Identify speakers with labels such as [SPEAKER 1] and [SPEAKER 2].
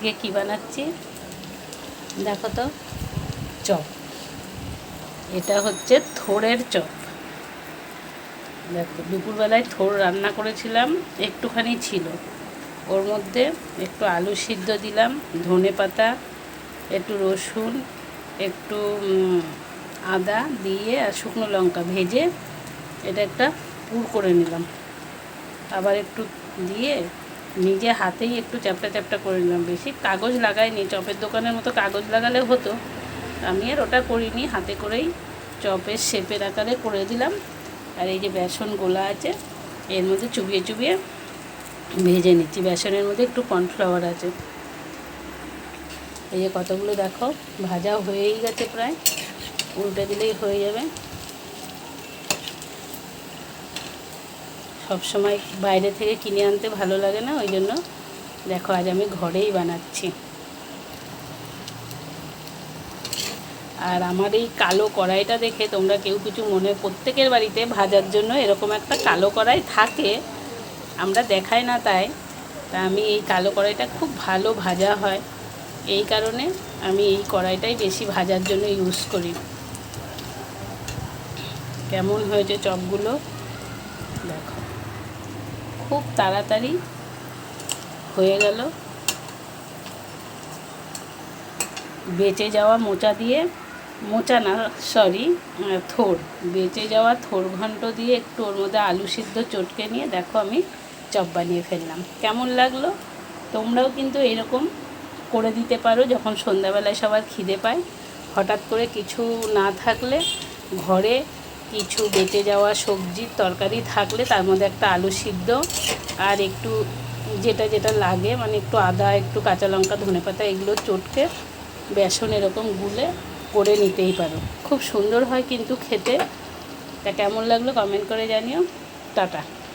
[SPEAKER 1] আজকে কি বানাচ্ছি দেখো তো। চপ। এটা হচ্ছে থোড়ের চপ। দেখো দুপুরবেলায় থোড় রান্না করেছিলাম, একটুখানি ছিল। ওর মধ্যে একটু আলু সিদ্ধ দিলাম, ধনে পাতা, একটু রসুন, একটু আদা দিয়ে আর শুকনো লঙ্কা ভেজে এটা একটা পুর করে নিলাম। আবার একটু দিয়ে নিজে হাতেই একটু চ্যাপটা চ্যাপটা করে নিলাম। বেশি কাগজ লাগাইনি, চপের দোকানের মতো কাগজ লাগালে হতো, আমি আর ওটা করিনি, হাতে করেই চপের শেপের আকারে করে দিলাম। আর এই যে বেসন গোলা আছে, এর মধ্যে চুবিয়ে চুবিয়ে ভেজে নিচ্ছি। বেসনের মধ্যে একটু কর্নফ্লাওয়ার আছে। এই যে কতগুলো দেখো ভাজা হয়েই গেছে, প্রায় উল্টে দিলেই হয়ে যাবে। সব সময় বাইরে থেকে কিনে আনতে ভালো লাগে না, ওই জন্য দেখো আজ আমি ঘরেই বানাচ্ছি। আর আমার এই কালো কড়াইটা দেখে তোমরা কেউ কিছু মনে, প্রত্যেকের বাড়িতে ভাজার জন্য এরকম একটা কালো কড়াই থাকে, আমরা দেখাই না তাই। তা আমি এই কালো কড়াইটা খুব ভালো ভাজা হয়, এই কারণে আমি এই কড়াইটাই বেশি ভাজার জন্য ইউজ করি। কেমন হয়েছে চপগুলো দেখো, খুব তাড়াতাড়ি হয়ে গেল। বেঁচে যাওয়া মোচা দিয়ে, মোচা না সরি থোড়, বেঁচে যাওয়া থোড় ঘন্ট দিয়ে একটু ওর মধ্যে আলু সিদ্ধ চটকে নিয়ে দেখো আমি চপ বানিয়ে ফেললাম। কেমন লাগলো? তোমরাও কিন্তু এরকম করে দিতে পারো। যখন সন্ধ্যাবেলায় সবার খিদে পায়, হঠাৎ করে কিছু না থাকলে, ঘরে কিছু বেঁচে যাওয়া সবজির তরকারি থাকলে তার মধ্যে একটা আলু সিদ্ধ আর একটু যেটা যেটা লাগে, মানে একটু আদা, একটু কাঁচা লঙ্কা, ধনেপাতা, এগুলো চটকে বেসন এরকম গুলে করে নিতেই পারো। খুব সুন্দর হয় কিন্তু খেতে। তা কেমন লাগলো কমেন্ট করে জানিও। টাটা।